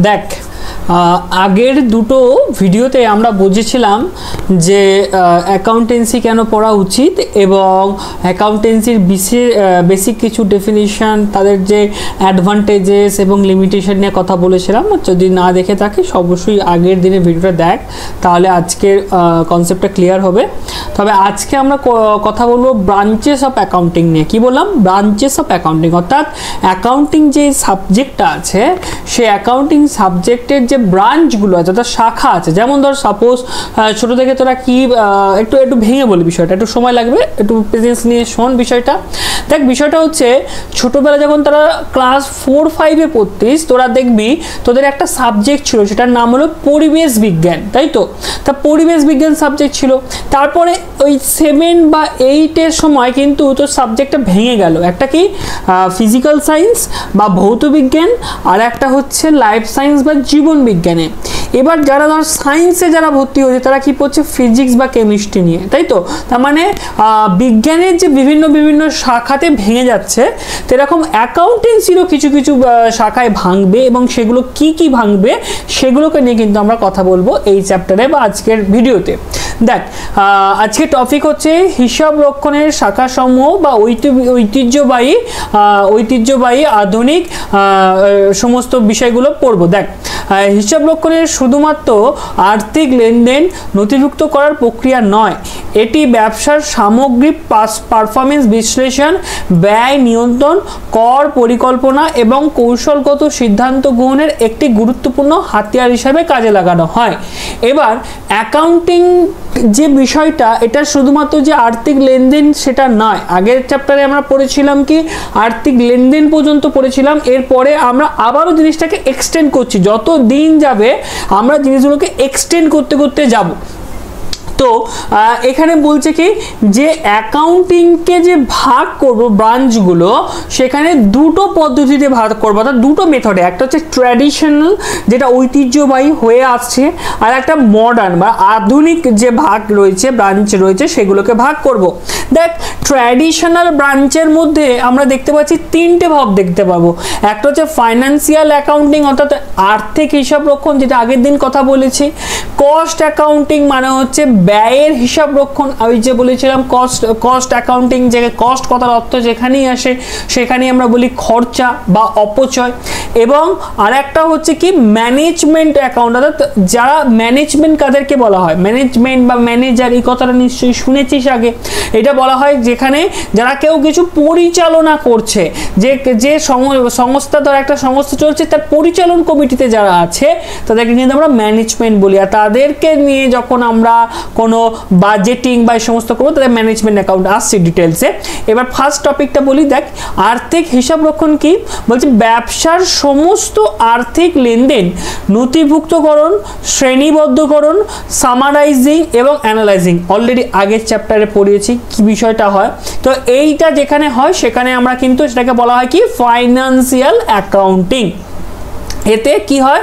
দেখ আগের দুটো ভিডিওতে আমরা বুঝেছিলাম যে অ্যাকাউন্টেন্সি কেন পড়া উচিত এবং অ্যাকাউন্টেন্সির বেসিক কিছু ডেফিনিশন, তাদের যে অ্যাডভান্টেজেস এবং লিমিটেশন নিয়ে কথা বলেছিলাম। যদি না দেখে থাকিস অবশ্যই আগের দিনের ভিডিওটা দেখ, তাহলে আজকের কনসেপ্টটা ক্লিয়ার হবে। তবে আজকে আমরা কথা বলবো ব্রাঞ্চেস অফ অ্যাকাউন্টিং নিয়ে। কি বললাম? ব্রাঞ্চেস অফ অ্যাকাউন্টিং, অর্থাৎ অ্যাকাউন্টিং যে সাবজেক্টটা আছে সেই অ্যাকাউন্টিং সাবজেক্টের যে ব্রাঞ্চগুলো আছে অর্থাৎ শাখা আছে। যেমন ধর সাপোজ ছোটো থেকে তোরা কি একটু ভেঙে বলি বিষয়টা, একটু সময় লাগবে, একটু পেশেন্স নিয়ে শোন বিষয়টা। দেখ বিষয়টা হচ্ছে ছোটোবেলা যখন তারা ক্লাস 4-5-এ পড়তিস তোরা দেখবি তোদের একটা সাবজেক্ট ছিল, সেটার নাম হলো পরিবেশ বিজ্ঞান, তাই তো? তা পরিবেশ বিজ্ঞান সাবজেক্ট ছিল। তারপরে ওই 7 বা 8-এর সময় কিন্তু তোর সাবজেক্টটা ভেঙে গেল, একটা কি ফিজিক্যাল সায়েন্স বা ভৌত বিজ্ঞান, আর একটা হচ্ছে লাইফ সায়েন্স বা জীবন বিজ্ঞানে। এবার যারা ধর সায়েন্সে যারা ভর্তি হয়েছে তারা কি পড়ছে? ফিজিক্স বা কেমিস্ট্রি নিয়ে, তাই তো? তার মানে বিজ্ঞানের যে বিভিন্ন শাখাতে ভেঙে যাচ্ছে, সেরকম অ্যাকাউন্টেন্সিরও কিছু শাখায় ভাঙবে এবং সেগুলো কি ভাঙবে সেগুলোকে নিয়ে কিন্তু আমরা কথা বলবো এই চ্যাপ্টারে বা আজকের ভিডিওতে। দেখ আজকে টপিক হচ্ছে হিসাব রক্ষণের শাখাসমূহ বা ঐতিহ্যবাহী আধুনিক সমস্ত বিষয়গুলো পড়বো। দেখ হিসাব রক্ষণের শুধুমাত্র আর্থিক লেনদেন নথিভুক্ত করার প্রক্রিয়া নয়, এটি ব্যবসার সামগ্রিক পারফরমেন্স বিশ্লেষণ, ব্যয় নিয়ন্ত্রণ, কর পরিকল্পনা এবং কৌশলগত সিদ্ধান্ত গ্রহণের একটি গুরুত্বপূর্ণ হাতিয়ার হিসাবে কাজে লাগানো হয়। এবার অ্যাকাউন্টিং যে বিষয়টা, এটা শুধুমাত্র যে আর্থিক লেনদেন সেটা নয়। আগের চ্যাপ্টারে আমরা পড়েছিলাম কি আর্থিক লেনদেন পর্যন্ত পড়েছিলাম, এরপরে আমরা আবারও জিনিসটাকে এক্সটেন্ড করছি। যত দিন যাবে আমরা জিনিসগুলোকে এক্সটেন্ড করতে যাব। তো এখানে বলছে কি যে অ্যাকাউন্টিংকে যে ভাগ করব ব্রাঞ্চগুলো, সেখানে দুটো পদ্ধতিতে ভাগ করবো, অর্থাৎ দুটো মেথডে। একটা হচ্ছে ট্র্যাডিশনাল যেটা ঐতিহ্যবাহী হয়ে আসছে, আর একটা মডার্ন বা আধুনিক যে ভাগ রয়েছে, ব্রাঞ্চ রয়েছে, সেগুলোকে ভাগ করব। দেখ ট্র্যাডিশনাল ব্রাঞ্চের মধ্যে আমরা দেখতে পাচ্ছি 3টে ভাগ দেখতে পাবো। একটা হচ্ছে ফাইন্যান্সিয়াল অ্যাকাউন্টিং অর্থাৎ আর্থিক হিসাব রক্ষণ, যেটা আগের দিন কথা বলেছি। কস্ট অ্যাকাউন্টিং মানে হচ্ছে ব্যয়ের হিসাব রক্ষণ, আমি যে বলেছিলাম কস্ট অ্যাকাউন্টিং, যে কস্ট কথার অর্থ যেখানেই আসে সেখানেই আমরা বলি খরচা বা অপচয়। এবং আরেকটা হচ্ছে কি ম্যানেজমেন্ট অ্যাকাউন্ট, অর্থাৎ যারা ম্যানেজমেন্ট কাদেরকে বলা হয়, ম্যানেজমেন্ট বা ম্যানেজার, এই কথাটা নিশ্চয়ই শুনেছিস আগে। এটা বলা হয় যেখানে যারা কেউ কিছু পরিচালনা করছে, যে সংস্থা ধর একটা সংস্থা চলছে, তার পরিচালন কমিটিতে যারা আছে তাদেরকে কিন্তু আমরা ম্যানেজমেন্ট বলি। আর তাদেরকে নিয়ে যখন আমরা কোনো বাজেটিং বা এই সমস্ত করবো তাদের ম্যানেজমেন্ট অ্যাকাউন্ট আসছে ডিটেলসে। এবার ফার্স্ট টপিকটা বলি। দেখ আর্থিক হিসাব রক্ষণ কি বলছে? ব্যবসার সমস্ত আর্থিক লেনদেন নথিভুক্তকরণ, শ্রেণীবদ্ধকরণ, সামারাইজিং এবং অ্যানালাইজিং। অলরেডি আগের চ্যাপ্টারে পড়িয়েছি কি বিষয়টা হয়। তো এইটা যেখানে হয় সেখানে আমরা কিন্তু সেটাকে বলা হয় কি ফাইন্যান্সিয়াল অ্যাকাউন্টিং। এতে কি হয়?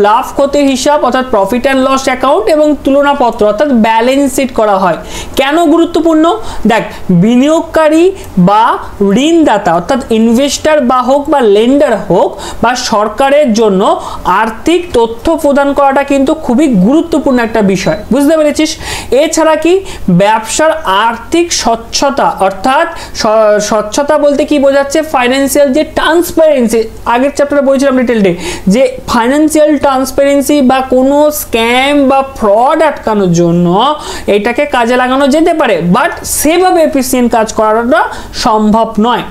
লাভ ক্ষতির হিসাব অর্থাৎ প্রফিট অ্যান্ড লস অ্যাকাউন্ট এবং তুলনাপত্র অর্থাৎ ব্যালেন্স শিট করা হয়। কেন গুরুত্বপূর্ণ? দেখ বিনিয়োগকারী বা ঋণদাতা অর্থাৎ ইনভেস্টার বা হোক বা লেন্ডার হোক বা সরকারের জন্য আর্থিক তথ্য প্রদান করাটা কিন্তু খুবই গুরুত্বপূর্ণ একটা বিষয়, বুঝতে পেরেছিস? এছাড়া কি ব্যবসার আর্থিক স্বচ্ছতা, অর্থাৎ স্বচ্ছতা বলতে কি বোঝাচ্ছে? ফাইন্যান্সিয়াল যে ট্রান্সপারেন্সি, আগের চ্যাপ্টারে বলেছিলাম ডিটেলডে যে ফাইন্যান্সিয়াল ট্রান্সপারেন্সি বা কোনো স্ক্যাম বা ফ্রড আটকানোর জন্য এটাকে কাজে লাগানো যেতে পারে, বাট সেভাবে এফিসিয়েন্ট কাজ করাটা সম্ভব নয়।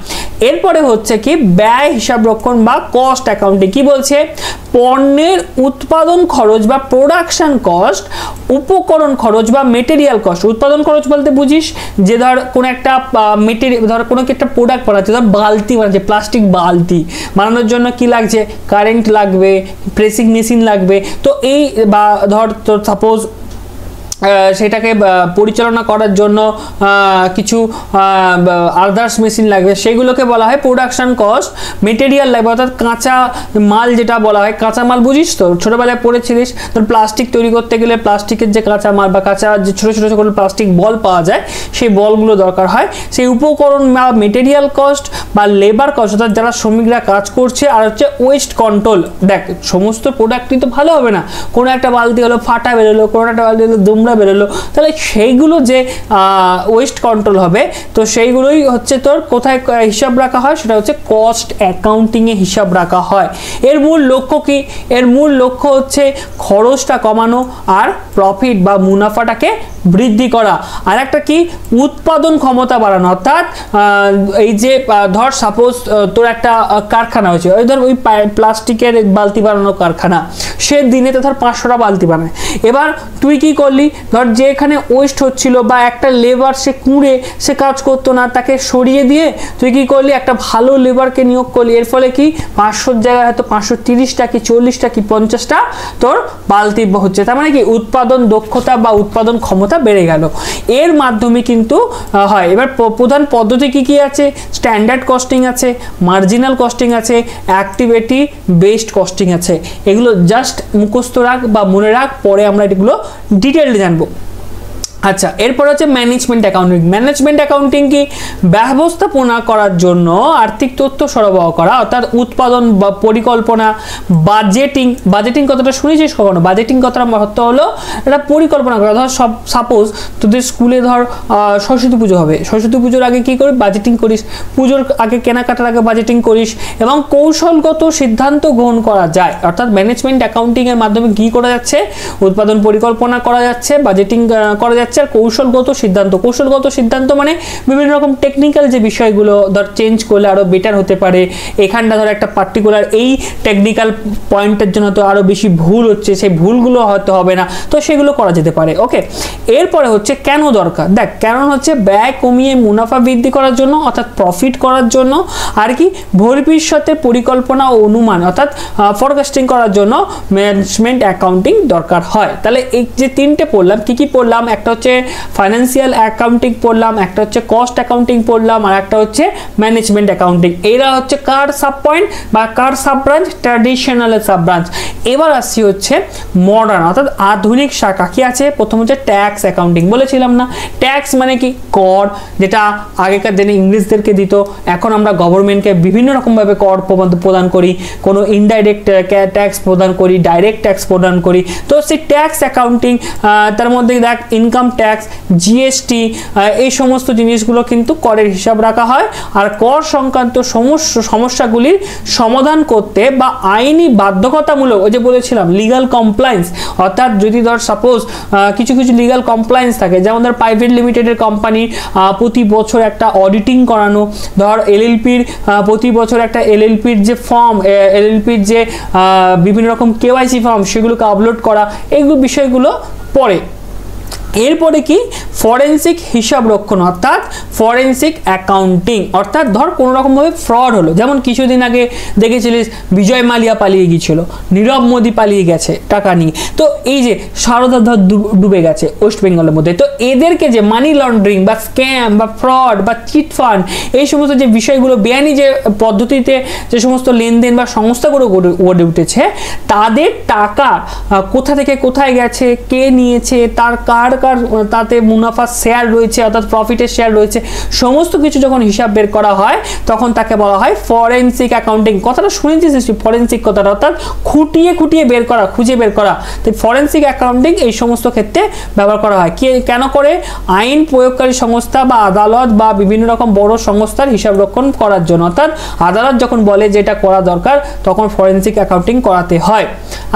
এরপরে হচ্ছে কি ব্যয় হিসাব রক্ষণ বা কস্ট অ্যাকাউন্টিং। কি বলছে? পণ্যের উৎপাদন খরচ বা প্রোডাকশন কস্ট, উপকরণ খরচ বা মেটেরিয়াল কস্ট। উৎপাদন খরচ বলতে বুঝিস যে ধর কোনো একটা মেটেরিয়াল, ধর কোনো একটা প্রোডাক্ট বানাচ্ছে, ধর বালতি বানাচ্ছে, প্লাস্টিক বালতি বানানোর জন্য কি লাগছে? কারেন্ট লাগবে, প্রেসিং মেশিন লাগবে। তো এই বা ধর তোর সাপোজ সেটাকে পরিচালনা করার জন্য কিছু আদার্স মেশিন লাগবে, সেগুলোকে বলা হয় প্রোডাকশন কস্ট। মেটেরিয়াল লাগবে, অর্থাৎ কাঁচা মাল যেটা বলা হয়, কাঁচা মাল বুঝিস তো, ছোটোবেলায় পড়েছিলিস, তোর প্লাস্টিক তৈরি করতে গেলে প্লাস্টিকের যে কাঁচা মাল বা কাঁচা যে ছোটো ছোটো ছোটো প্লাস্টিক বল পাওয়া যায়, সেই বলগুলো দরকার হয়। সেই উপকরণ বা মেটেরিয়াল কস্ট বা লেবার কস্ট, অর্থাৎ যারা শ্রমিকরা কাজ করছে। আর হচ্ছে ওয়েস্ট কন্ট্রোল। দেখ, সমস্ত প্রোডাক্টই তো ভালো হবে না, কোনো একটা বালতি হলো ফাটা বেরোলো, কোনো একটা বালতি হলো দুমড়া বেরোলো, তাহলে সেইগুলো যে ওয়েস্ট কন্ট্রোল হবে, তো সেইগুলোই হচ্ছে তোর কোথায় হিসাব রাখা হয়, সেটা হচ্ছে কস্ট অ্যাকাউন্টিংয়ে হিসাব রাখা হয়। এর মূল লক্ষ্য কি? এর মূল লক্ষ্য হচ্ছে খরচটা কমানো আর প্রফিট বা মুনাফাটাকে বৃদ্ধি করা। আর একটা কি, উৎপাদন ক্ষমতা বাড়ানো। অর্থাৎ এই যে ধর সাপোজ তোর একটা কারখানা হয়েছে, ওই ধর ওই প্লাস্টিকের বালতি বানানোর কারখানা, সে দিনে তো ধর 500টা বালতি বানায়। এবার তুই কি করলি, ধর যে এখানে ওয়েস্ট হচ্ছিল বা একটা লেবার সে কুঁড়ে সে কাজ করতো না, তাকে সরিয়ে দিয়ে তুই কি করলি, একটা ভালো লেবারকে নিয়োগ করলি। এর ফলে কি 500-র জায়গায় হয়তো 530টা কি 40টা কি 50টা তোর বালতি হচ্ছে। তার মানে কি উৎপাদন দক্ষতা বা উৎপাদন ক্ষমতা বেড়ে গেল। এর মাধ্যমে কিন্তু হয়। এবার প্রধান পদ্ধতি কি কি আছে? স্ট্যান্ডার্ড কস্টিং আছে, মার্জিনাল কস্টিং আছে, অ্যাক্টিভিটি বেসড কস্টিং আছে। এগুলো জাস্ট মুখস্থ রাখ বা মনে রাখ, পরে আমরা এগুলো ডিটেইলড জানবো। আচ্ছা, এরপর হচ্ছে ম্যানেজমেন্ট অ্যাকাউন্টিং। ম্যানেজমেন্ট অ্যাকাউন্টিং কি? ব্যবস্থাপনা করার জন্য আর্থিক তথ্য সরবরাহ করা, অর্থাৎ উৎপাদন বা পরিকল্পনা, বাজেটিং। বাজেটিং কথাটা শুনেছিস কখনো? বাজেটিং কথাটা অর্থ হলো এটা পরিকল্পনা করা। ধর সাপোজ তোদের স্কুলে ধর সরস্বতী পুজো হবে, সরস্বতী পুজোর আগে কি করিস? বাজেটিং করিস। পুজোর আগে কেনাকাটার আগে বাজেটিং করিস এবং কৌশলগত সিদ্ধান্ত গ্রহণ করা যায়। অর্থাৎ ম্যানেজমেন্ট অ্যাকাউন্টিং এর মাধ্যমে কি করা যাচ্ছে? উৎপাদন পরিকল্পনা করা যাচ্ছে, বাজেটিং করা যাচ্ছে, আর কৌশলগত সিদ্ধান্ত। কৌশলগত সিদ্ধান্ত মানে বিভিন্ন রকম টেকনিক্যাল যে বিষয়গুলো ধর চেঞ্জ করলে আরো বেটার হতে পারে, এখানটা ধর একটা পার্টিকুলার এই টেকনিক্যাল পয়েন্টের জন্য তো আরো বেশি ভুল হচ্ছে, সেই ভুলগুলো হয়তো হবে না, তো সেগুলো করা যেতে পারে। ওকে, এরপরে হচ্ছে কেন দরকার। দেখ, কারণ হচ্ছে ব্যয় কমিয়ে মুনাফা বৃদ্ধি করার জন্য, অর্থাৎ প্রফিট করার জন্য, আর কি ভবিষ্যতের পরিকল্পনা ও অনুমান অর্থাৎ ফরকাস্টিং করার জন্য ম্যানেজমেন্ট অ্যাকাউন্টিং দরকার হয়। তাহলে এই যে তিনটে পড়লাম, কি কি পড়লাম? একটা হচ্ছে ফাইন্যান্সিয়াল অ্যাকাউন্টিং পড়লাম, একটা হচ্ছে কস্ট অ্যাকাউন্টিং পড়লাম, আর একটা হচ্ছে ম্যানেজমেন্ট অ্যাকাউন্টিং। এরা হচ্ছে কার সাব পয়েন্ট বা কার sub branch? Traditional sub branch. এবার আসছি হচ্ছে মডার্ন অর্থাৎ আধুনিক শাখা। কি আছে? প্রথম হচ্ছে ট্যাক্স অ্যাকাউন্টিং, বলেছিলাম না? ট্যাক্স মানে কি? কর, যেটা আগেকার দিনে ইংরেজদেরকে দিত, এখন আমরা গভর্নমেন্টকে বিভিন্ন রকমভাবে কর প্রদান করি, কোনো ইনডাইরেক্ট ট্যাক্স প্রদান করি, ডাইরেক্ট ট্যাক্স প্রদান করি। তো সেই ট্যাক্স অ্যাকাউন্টিং, তার মধ্যে দেখ ইনকাম ট্যাক্স, জিএসটি, এই সমস্ত জিনিসগুলো কিন্তু করের হিসাব রাখা হয়। আর কর সংক্রান্ত সমস্যাগুলির সমাধান করতে বা আইনি বাধ্যকতামূলক, ওই যে বলেছিলাম লিগাল কমপ্লায়েন্স, অর্থাৎ যদি ধর সাপোজ কিছু কিছু লিগাল কমপ্লায়েন্স থাকে, যেমন ধর প্রাইভেট লিমিটেডের কোম্পানি প্রতি বছর একটা অডিটিং করানো, ধর এলএলপির প্রতি বছর একটা এলএলপির যে ফর্ম, এলএলপির যে বিভিন্ন রকম কেওয়াইসি ফর্ম, সেগুলোকে আপলোড করা, এইগুলো বিষয়গুলো পড়ে। এরপরে কি? ফরেন্সিক হিসাব রক্ষণ অর্থাৎ ফরেন্সিক অ্যাকাউন্টিং। অর্থাৎ ধর কোনো রকমভাবে ফ্রড হলো, যেমন কিছুদিন আগে দেখেছিলিস বিজয় মালিয়া পালিয়ে গিয়েছিল, নীরব মোদি পালিয়ে গেছে টাকা নিয়ে, তো এই যে সারদা ধর ডুবে গেছে ওয়েস্ট বেঙ্গলের মধ্যে, তো এদেরকে যে মানি লন্ডারিং বা স্ক্যাম বা ফ্রড বা চিট ফান্ড, এই সমস্ত যে বিষয়গুলো বেআইনি যে পদ্ধতিতে যে সমস্ত লেনদেন বা সংস্থাগুলো গড়ে উঠেছে, তাদের টাকা কোথা থেকে কোথায় গেছে, কে নিয়েছে, তার কার তাতে মুনাফা শেয়ার রয়েছে অর্থাৎ প্রফিটের শেয়ার রয়েছে, সমস্ত কিছু যখন হিসাব বের করা হয় তখন তাকে বলা হয় ফরেনসিক অ্যাকাউন্টিং। কথাটা শুনেছিস ফরেনসিক কথাটা, অর্থাৎ খুঁটিয়ে খুঁটিয়ে বের করা, খুঁজে বের করা। তো ফরেনসিক অ্যাকাউন্টিং এই সমস্ত ক্ষেত্রে ব্যবহার করা হয়। কেন করে? আইন প্রয়োগকারী সংস্থা বা আদালত বা বিভিন্ন রকম বড় সংস্থার হিসাব রক্ষণ করার জন্য, অর্থাৎ আদালত যখন বলে যে এটা করা দরকার তখন ফরেনসিক অ্যাকাউন্টিং করাতে হয়।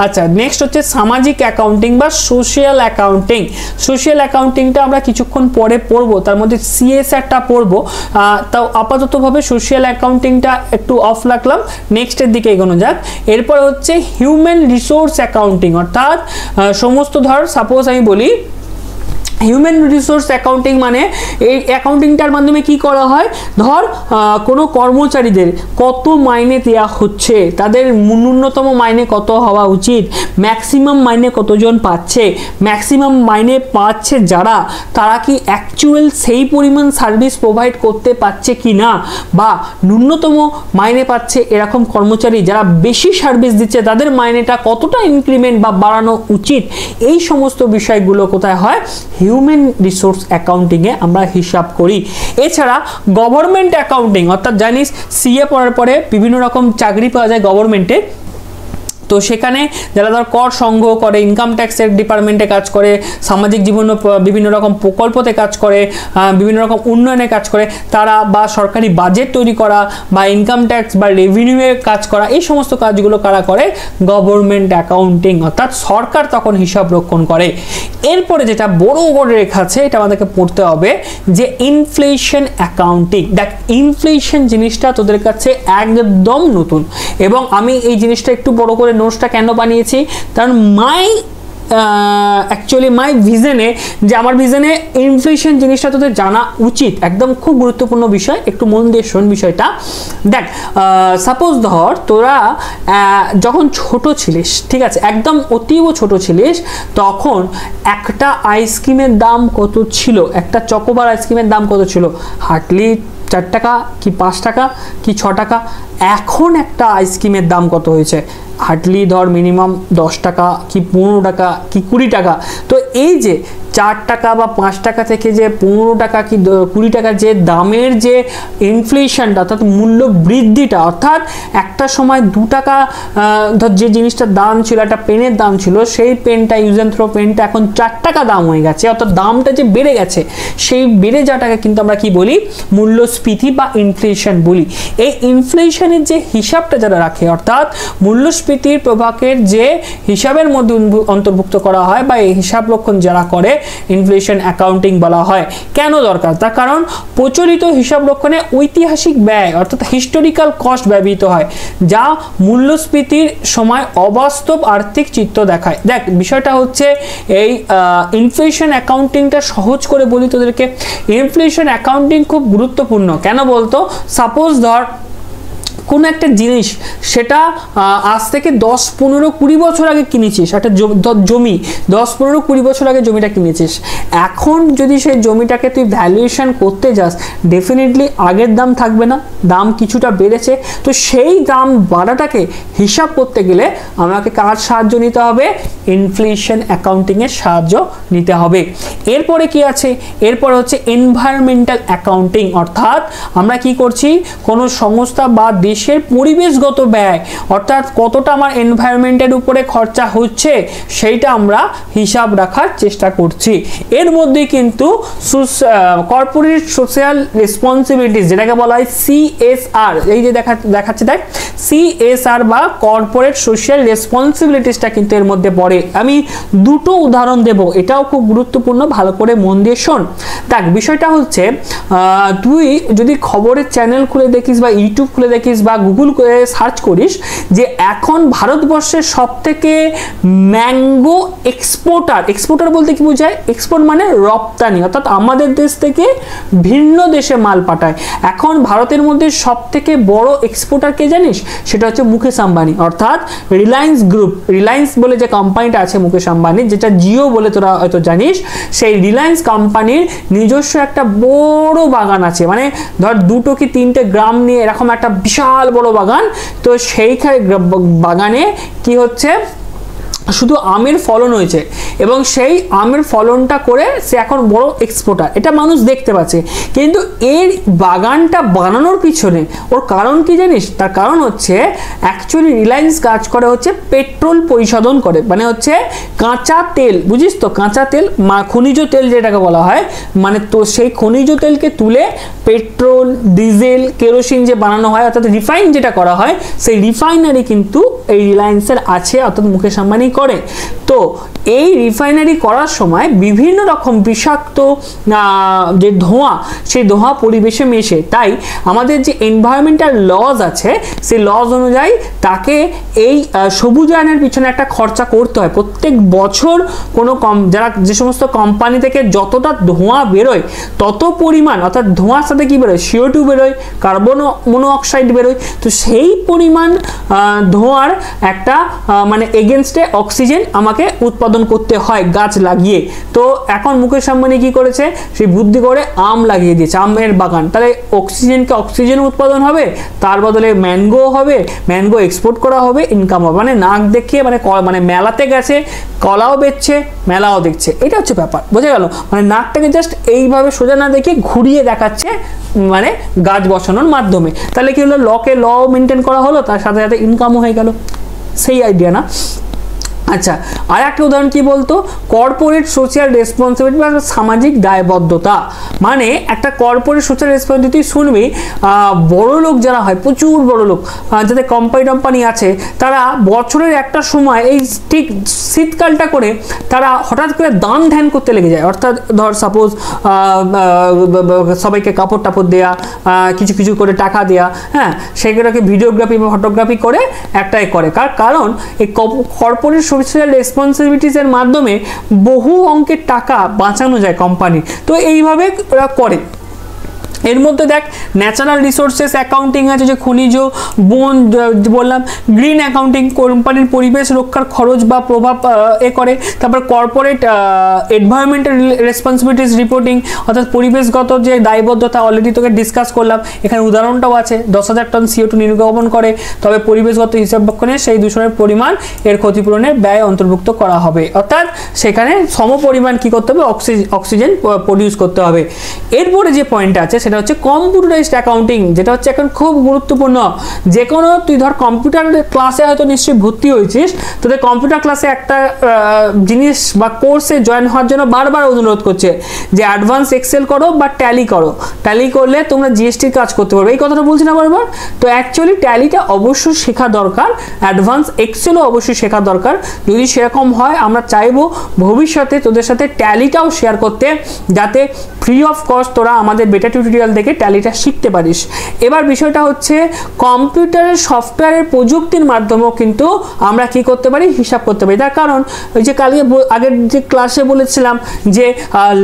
আচ্ছা, নেক্সট হচ্ছে সামাজিক অ্যাকাউন্টিং বা সোশিয়াল অ্যাকাউন্টিং। সোশিয়াল অ্যাকাউন্টিংটা আমরা কিছুক্ষণ পরে পড়বো, তার মধ্যে সিএসআরটা পড়বো, তাও আপাততভাবে সোশিয়াল অ্যাকাউন্টিংটা একটু অফ রাখলাম, নেক্সটের দিকে এগোনো যাক। এরপর হচ্ছে হিউম্যান রিসোর্স অ্যাকাউন্টিং, অর্থাৎ সমস্ত ধর সাপোজ আমি বলি হিউম্যান রিসোর্স অ্যাকাউন্টিং মানে এই অ্যাকাউন্টিংটার মাধ্যমে কি করা হয়, ধর কোনো কর্মচারীদের কত মাইনে দেওয়া হচ্ছে, তাদের ন্যূনতম মাইনে কত হওয়া উচিত, ম্যাক্সিমাম মাইনে কতজন পাচ্ছে, ম্যাক্সিমাম মাইনে পাচ্ছে যারা তারা কি অ্যাকচুয়াল সেই পরিমাণ সার্ভিস প্রোভাইড করতে পারছে কি না, বা ন্যূনতম মাইনে পাচ্ছে এরকম কর্মচারী যারা বেশি সার্ভিস দিচ্ছে তাদের মাইনেটা কতটা ইনক্রিমেন্ট বা বাড়ানো উচিত, এই সমস্ত বিষয়গুলো কোথায় হয়, হিউম্যান রিসোর্স অ্যাকাউন্টিংয়ে আমরা হিসাব করি। এছাড়া গভর্নমেন্ট অ্যাকাউন্টিং, অর্থাৎ জানিস সিএ পড়ার পরে বিভিন্ন রকম চাকরি পাওয়া যায় গভর্নমেন্টে, তো সেখানে যারা ধর কর সংগ্রহ করে, ইনকাম ট্যাক্সের ডিপার্টমেন্টে কাজ করে, সামাজিক জীবন বিভিন্ন রকম প্রকল্পতে কাজ করে, বিভিন্ন রকম উন্নয়নে কাজ করে, তারা বা সরকারি বাজেট তৈরি করা বা ইনকাম ট্যাক্স বা রেভিনিউয়ের কাজ করা, এই সমস্ত কাজগুলো কারা করে, গভর্নমেন্ট অ্যাকাউন্টিং, অর্থাৎ সরকার তখন হিসাব রক্ষণ করে। এরপরে যেটা বড় বড় রেখা আছে, এটা আমাদেরকে পড়তে হবে যে ইনফ্লেশন অ্যাকাউন্টিং। দেখ ইনফ্লেশন জিনিসটা তোদের কাছে একদম নতুন, এবং আমি এই জিনিসটা একটু বড় করে নোটসটা কেন বানিয়েছি, কারণ অ্যাকচুয়ালি মাই ভিজনে, যে আমার ভিজনে ইনফ্লেশন জিনিসটা তোদের জানা উচিত, একদম খুব গুরুত্বপূর্ণ বিষয়, একটু মন দিয়ে শোন বিষয়টা। দেখ সাপোজ ধর তোরা যখন ছোট ছিলিস, ঠিক আছে, একদম অতীব ছোট ছিলিস, তখন একটা আইসক্রিমের দাম কত ছিল, একটা চকোবার আইসক্রিমের দাম কত ছিল, হার্ডলি 4 টাকা কি 5 টাকা কি 6 টাকা। এখন একটা আইসক্রিমের দাম কত হয়েছে, হার্ডলি ধর মিনিমাম 10 টাকা কি 15 টাকা কি 20 টাকা। তো এই যে 4 টাকা বা 5 টাকা থেকে যে 15 টাকা কি 20 টাকা যে দামের যে ইনফ্লেশনটা, অর্থাৎ মূল্য বৃদ্ধিটা, অর্থাৎ একটা সময় 2 টাকা ধর যে জিনিসটার দাম ছিল, একটা পেনের দাম ছিল, সেই পেনটা ইউজ অ্যান্ড থ্রো পেনটা এখন 4 টাকা দাম হয়ে গেছে, অর্থাৎ দামটা যে বেড়ে গেছে, সেই বেড়ে যাওয়াটাকে কিন্তু আমরা কি বলি, মূল্যস্ফীতি বা ইনফ্লেশন বলি। এই ইনফ্লেশনের যে হিসাবটা যারা রাখে, অর্থাৎ মূল্যস্ফীতির প্রভাবের যে হিসাবের মধ্যে অন্তর্ভুক্ত করা হয় বা এই হিসাব রক্ষণ যারা করে, ইনফ্লেশন অ্যাকাউন্টিং বলা হয়। কেন দরকার, তার কারণ প্রচলিত হিসাব রক্ষণে ঐতিহাসিক ব্যয়, অর্থাৎ হিস্টোরিক্যাল কস্ট ব্যবহৃত হয়, যা মূল্যস্ফীতির সময় অবাস্তব আর্থিক চিত্র দেখায়। দেখ বিষয়টা হচ্ছে এই ইনফ্লেশন অ্যাকাউন্টিংটা সহজ করে বলি তোদেরকে। ইনফ্লেশন অ্যাকাউন্টিং খুব গুরুত্বপূর্ণ, কেন বলতো, সাপোজ ধর কোনো একটা জিনিস, সেটা আজ থেকে 10, 15, 20 বছর আগে কিনেছিস, একটা জমি 10, 15, 20 বছর আগে জমিটা কিনেছিস, এখন যদি সেই জমিটাকে তুই ভ্যালুয়েশন করতে যাস, ডেফিনেটলি আগের দাম থাকবে না, দাম কিছুটা বেড়েছে। তো সেই দাম বাড়াটাকে হিসাব করতে গেলে আমাকে কার সাহায্য নিতে হবে, ইনফ্লেশন অ্যাকাউন্টিংয়ের সাহায্য নিতে হবে। এরপরে কি আছে, এরপরে হচ্ছে এনভায়রনমেন্টাল অ্যাকাউন্টিং, অর্থাৎ আমরা কি করছি, কোনো সংস্থা বা দেশের পরিবেশগত ব্যয়, অর্থাৎ কতটা আমার এনভায়রনমেন্টের উপরে খরচা হচ্ছে, সেইটা আমরা হিসাব রাখার চেষ্টা করছি। এর মধ্যে কিন্তু কর্পোরেট সোশ্যাল রেসপন্সিবিলিটিস, যেটাকে বলা হয় CSR, এই যে দেখাচ্ছে দেখ, CSR বা কর্পোরেট সোশ্যাল রেসপন্সিবিলিটিসটা কিন্তু এর মধ্যে পড়ে। আমি দুটো উদাহরণ দেব, এটাও খুব গুরুত্বপূর্ণ, ভালো করে মন দিয়ে শোন। দেখ বিষয়টা হচ্ছে, তুই যদি খবরের চ্যানেল খুলে দেখিস বা ইউটিউব খুলে দেখিস বা গুগল করে সার্চ করিস, যে এখন ভারতবর্ষের সবথেকে ম্যাঙ্গো এক্সপোর্টার বলতে কি বোঝায়, এক্সপোর্ট মানে রপ্তানি, অর্থাৎ আমাদের দেশ থেকে ভিন্ন দেশে মাল পাঠায়। এখন ভারতের মধ্যে সবথেকে বড় এক্সপোর্টার কে জানিস, সেটা হচ্ছে মুকেশ আম্বানি, অর্থাৎ রিলায়েন্স গ্রুপ। রিলায়েন্স বলে যে কোম্পানিটা আছে মুকেশ আম্বানি, যেটা জিও বলে তোরা হয়তো জানিস, সেই রিলায়েন্স কোম্পানির নিজস্ব একটা বড় বাগান আছে, মানে ধর 2 কি 3টে গ্রাম নিয়ে এরকম একটা বিশাল বড় বাগান। তো সেইখানে বাগানে কি হচ্ছে, শুধু আমের ফলন হয়েছে, এবং সেই আমের ফলনটা করে সে এখন বড় এক্সপোর্টার, এটা মানুষ দেখতে পাচ্ছে। কিন্তু এর বাগানটা বানানোর পিছনে ওর কারণ কি জানিস, তার কারণ হচ্ছে অ্যাকচুয়ালি রিলায়েন্স কাজ করে হচ্ছে পেট্রোল পরিশোধন করে, মানে হচ্ছে কাঁচা তেল, বুঝিস তো, কাঁচা তেল খনিজ তেল যেটাকে বলা হয়, মানে তো সেই খনিজ তেলকে তুলে পেট্রোল, ডিজেল, কেরোসিন যে বানানো হয়, অর্থাৎ রিফাইন যেটা করা হয়, সেই রিফাইনারি কিন্তু এই রিলায়েন্সের আছে, অর্থাৎ মুকেশ আম্বানি করে। তো এই রিফাইনারি করার সময় বিভিন্ন রকম বিষাক্ত যে ধোঁয়া, সেই ধোঁয়া পরিবেশে মেশে। তাই আমাদের যে এনভায়রনমেন্টাল লজ আছে, সেই লজ অনুযায়ী তাকে এই সবুজায়নের পিছনে একটা খরচা করতে হয়। প্রত্যেক বছর কোনো যে সমস্ত কোম্পানি থেকে যতটা ধোঁয়া বেরোয় তত পরিমাণ, অর্থাৎ ধোঁয়ার সাথে কি বেরোয়, CO2 বেরোয়, কার্বন মনোঅক্সাইড বেরোয়। তো সেই পরিমাণ ধোঁয়ার একটা মানে এগেনস্টে অক্সিজেন আমাকে উৎপাদন করতে হয় গাছ লাগিয়ে। তো এখন মুকেশ আম্বানি কি করেছে, সেই বুদ্ধি করে আম লাগিয়ে দিয়েছে, আমের বাগান। তাহলে অক্সিজেন উৎপাদন হবে, তার বদলে ম্যাঙ্গো হবে, ম্যাঙ্গো এক্সপোর্ট করা হবে, ইনকাম হবে। মানে নাক দেখিয়ে মানে মেলাতে গেছে, কলাও বেচছে, মেলাও দেখছে। এটা হচ্ছে ব্যাপার, বোঝা গেল? মানে নাকটাকে জাস্ট এইভাবে সোজা না দেখে ঘুরিয়ে দেখাচ্ছে, মানে গাছ বসানোর মাধ্যমে। তাহলে কি হলো, ল মেনটেন করা হলো, তার সাথে সাথে ইনকামও হয়ে গেল। সেই আইডিয়া না? আচ্ছা, আর একটা উদাহরণ কি বলতো, কর্পোরেট সোশ্যাল রেসপন্সিবিলিটি বা সামাজিক দায়বদ্ধতা। মানে একটা কর্পোরেট সোশ্যাল রেসপন্সিবিলিটি শুনবি, বড় লোক যারা হয়, প্রচুর বড় লোক, যাদের কোম্পানি আছে, তারা বছরের একটা সময় এই ঠিক শীতকালটা করে তারা হঠাৎ করে দান ধ্যান করতে লেগে যায়। অর্থাৎ ধর সাপোজ সবাইকে কাপড় টাপড় দেয়া, কিছু কিছু করে টাকা দেয়া, হ্যাঁ, সেগুলোকে ভিডিওগ্রাফি বা ফটোগ্রাফি করে একটাই করে। কারণ এই কর্পোরেট সোশ্যাল রেসপন্সিবিলিটিসের মাধ্যমে বহু অঙ্কের টাকা বাঁচানো যায় কোম্পানি। তো এইভাবে ওরা করে। এর মধ্যে দেখ, ন্যাচারাল রিসোর্সেস অ্যাকাউন্টিং আছে, যে খনিজ বন বললাম, গ্রিন অ্যাকাউন্টিং কোম্পানির পরিবেশ রক্ষার খরচ বা প্রভাব করে। তারপর কর্পোরেট এনভায়রনমেন্টাল রেসপন্সিবিলিটিস রিপোর্টিং, অর্থাৎ পরিবেশগত যে দায়বদ্ধতা, অলরেডি তোকে ডিসকাস করলাম, এখানে উদাহরণটাও আছে। 10,000 টন CO2 নির্গমন করে, তবে পরিবেশগত হিসাবরক্ষণে সেই দূষণের পরিমাণ এর ক্ষতিপূরণের ব্যয় অন্তর্ভুক্ত করা হবে। অর্থাৎ সেখানে সম পরিমাণ কি করতে হবে, অক্সিজেন প্রডিউস করতে হবে। এরপরে যে পয়েন্টটা আছে সেটা হচ্ছে কম্পিউটারাইজড অ্যাকাউন্টিং, যেটা হচ্ছে এখন খুব গুরুত্বপূর্ণ। যে কোনো তুই ধর কম্পিউটার ক্লাসে হয়তো নিশ্চয়ই ভর্তি হয়েছিস, তোদের কম্পিউটার ক্লাসে একটা জিনিস বা কোর্সে জয়েন হওয়ার জন্য বারবার অনুরোধ করছে যে অ্যাডভান্স এক্সেল করো বা ট্যালি করো, ট্যালি করলে তোমরা জিএসটির কাজ করতে পারবে। এই কথাটা বলছি না বারবার? তো অ্যাকচুয়ালি ট্যালিটা অবশ্যই শেখা দরকার, অ্যাডভান্স এক্সেলও অবশ্যই শেখা দরকার। যদি সেরকম হয়, আমরা চাইবো ভবিষ্যতে তোদের সাথে ট্যালিটাও শেয়ার করতে, যাতে ফ্রি অফ কস্ট তোরা আমাদের বেটা টিউটোরিয়াল দেখে ট্যালিটা শিখতে পারিস। এবার বিষয়টা হচ্ছে, কম্পিউটারের সফটওয়্যারের প্রযুক্তির মাধ্যমেও কিন্তু আমরা কি করতে পারি, হিসাব করতে পারি। তার কারণ ওই যে কালকে আগের যে ক্লাসে বলেছিলাম যে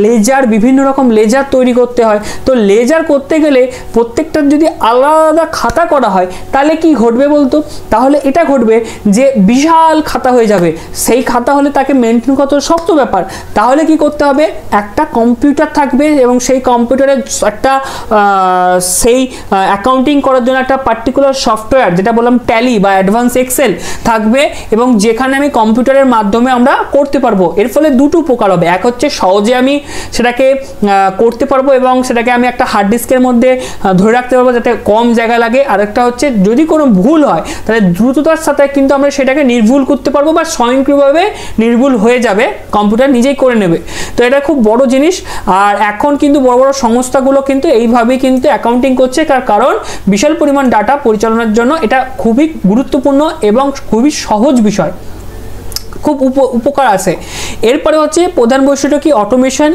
লেজার, বিভিন্ন রকম লেজার তৈরি করতে হয়। তো লেজার করতে গেলে প্রত্যেকটার যদি আলাদা খাতা করা হয়, তাহলে কি ঘটবে বলতো? তাহলে এটা ঘটবে যে বিশাল খাতা হয়ে যাবে। সেই খাতা হলে তাকে মেনটেন কত শক্ত ব্যাপার। তাহলে কি করতে হবে, একটা কম্পিউটার থাকবে এবং সেই কম্পিউটারের একটা সেই অ্যাকাউন্টিং করার জন্য একটা পার্টিকুলার সফটওয়্যার, যেটা বললাম ট্যালি বা অ্যাডভান্স এক্সেল থাকবে, এবং যেখানে আমি কম্পিউটারের মাধ্যমে আমরা করতে পারবো। এর ফলে দুটো উপকার হবে। এক হচ্ছে সহজে আমি সেটাকে করতে পারবো এবং সেটাকে আমি একটা হার্ড ডিস্কের মধ্যে ধরে রাখতে পারবো যাতে কম জায়গা লাগে। আরেকটা হচ্ছে যদি কোনো ভুল হয় তাহলে দ্রুততার সাথে কিন্তু আমরা সেটাকে নির্ভুল করতে পারবো, বা স্বয়ংক্রিয়ভাবে নির্ভুল হয়ে যাবে, কম্পিউটার নিজেই করে নেবে। তো এটা খুব বড় জিনিস। আর এখন কিন্তু বড় বড় সংস্থাগুলো কিন্তু এইভাবেই কিন্তু অ্যাকাউন্টিং করছে, কারণ বিশাল পরিমাণ ডাটা পরিচালনার জন্য এটা খুবই গুরুত্বপূর্ণ এবং খুবই সহজ বিষয়, খুব উপকার আছে। এরপরে হচ্ছে প্রধান বৈশিষ্ট্য কি, automation,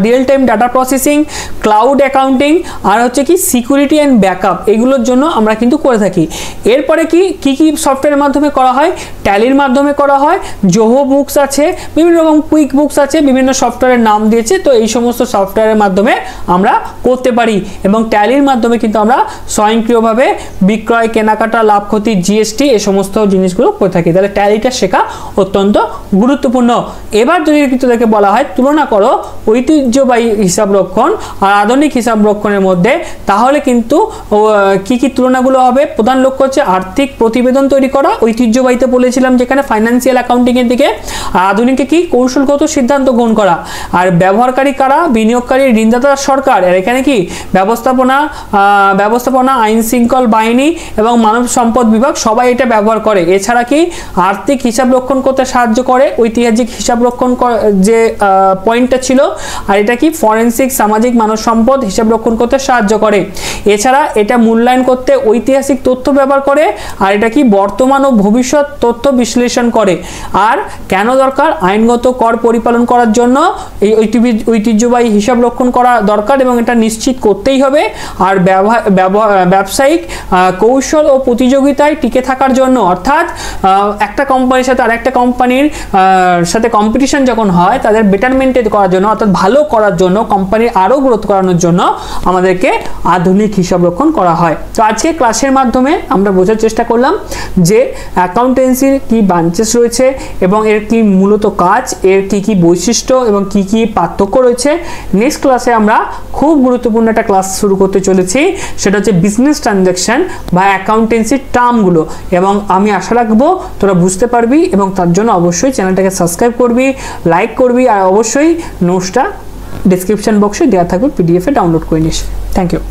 real time data processing, cloud accounting, আর হচ্ছে কি সিকিউরিটি অ্যান্ড ব্যাকআপ। এগুলোর জন্য আমরা কিন্তু করে থাকি। এরপরে কি সফটওয়্যারের মাধ্যমে করা হয়, ট্যালির মাধ্যমে করা হয়, জোহো বুকস আছে, বিভিন্ন রকম কুইক বুকস আছে, বিভিন্ন সফটওয়্যারের নাম দিয়েছে। তো এই সমস্ত সফটওয়্যারের মাধ্যমে আমরা করতে পারি, এবং ট্যালির মাধ্যমে কিন্তু আমরা স্বয়ংক্রিয়ভাবে বিক্রয়, কেনাকাটা, লাভ ক্ষতি, জিএসটি এই সমস্ত জিনিসগুলো করে থাকি। তাহলে ট্যালিটা শেখা অত্যন্ত গুরুত্বপূর্ণ। এবার যদি তোদেরকে বলা হয় তুলনা করো ঐতিহ্যবাহী হিসাব রক্ষণ আর আধুনিক হিসাব রক্ষণের মধ্যে, তাহলে কিন্তু কি কি তুলনাগুলো হবে? প্রধান লক্ষ্য হচ্ছে আর্থিক প্রতিবেদন তৈরি করা, ঐতিহ্যবাহীতে বলেছিলাম যেখানে ফাইন্যান্সিয়াল অ্যাকাউন্টিং এর দিকে, আর আধুনিকে কি কৌশলগত সিদ্ধান্ত গ্রহণ করা। আর ব্যবহারকারী কারা? বিনিয়োগকারী, ঋণদাতা, সরকার। আর এখানে কি ব্যবস্থাপনা, আইন শৃঙ্খল বাহিনী এবং মানব সম্পদ বিভাগ, সবাই এটা ব্যবহার করে। এছাড়া কি আর্থিক হিসাব রক্ষণ করতে সাহায্য করে ঐতিহাসিক হিসাব রক্ষণ যে পয়েন্টটা ছিল, আর এটা কি ফরেনসিক সামাজিক মানব সম্পদ হিসাব রক্ষণ করতে সাহায্য করে। এছাড়া এটা মূল্যায়ন করতে ঐতিহাসিক তথ্য ব্যবহার করে, আর এটা কি বর্তমান ও ভবিষ্যৎ তথ্য বিশ্লেষণ করে। আর কেন দরকার? আইনগত কর পরিপালন করার জন্য এই ঐতিহ্যবাহী হিসাব রক্ষণ করা দরকার এবং এটা নিশ্চিত করতেই হবে। আর ব্যবসায়িক কৌশল ও প্রতিযোগিতায় টিকে থাকার জন্য, অর্থাৎ একটা কোম্পানির সাথে আরেকটা কোম্পানির সাথে কম্পিটিশন যখন হয় তাদের বেটারমেন্ট করার জন্য, অর্থাৎ ভালো করার জন্য, কোম্পানির আরও গ্রোথ করানোর জন্য আমাদেরকে আধুনিক হিসাব রক্ষণ করা হয়। তো আজকে ক্লাসের মাধ্যমে আমরা বোঝার চেষ্টা করলাম যে অ্যাকাউন্টেন্সির কি ব্রাঞ্চেস রয়েছে এবং এর কি মূলত কাজ, এর কি কি বৈশিষ্ট্য এবং কি কি পার্থক্য রয়েছে। নেক্সট ক্লাসে আমরা খুব গুরুত্বপূর্ণ একটা ক্লাস শুরু করতে চলেছি, সেটা হচ্ছে বিজনেস ট্রানজ্যাকশন বা অ্যাকাউন্টেন্সির টার্মগুলো, এবং আমি আশা রাখবো তোরা বুঝতে পারবি এবং তার জন্য অবশ্যই চ্যানেলটাকে সাবস্ক্রাইব করবি, লাইক করবি, আর অবশ্যই নোটসটা ডিসক্রিপশন বক্সে দেওয়া থাকবে, পিডিএফে ডাউনলোড করে নিস। Thank you.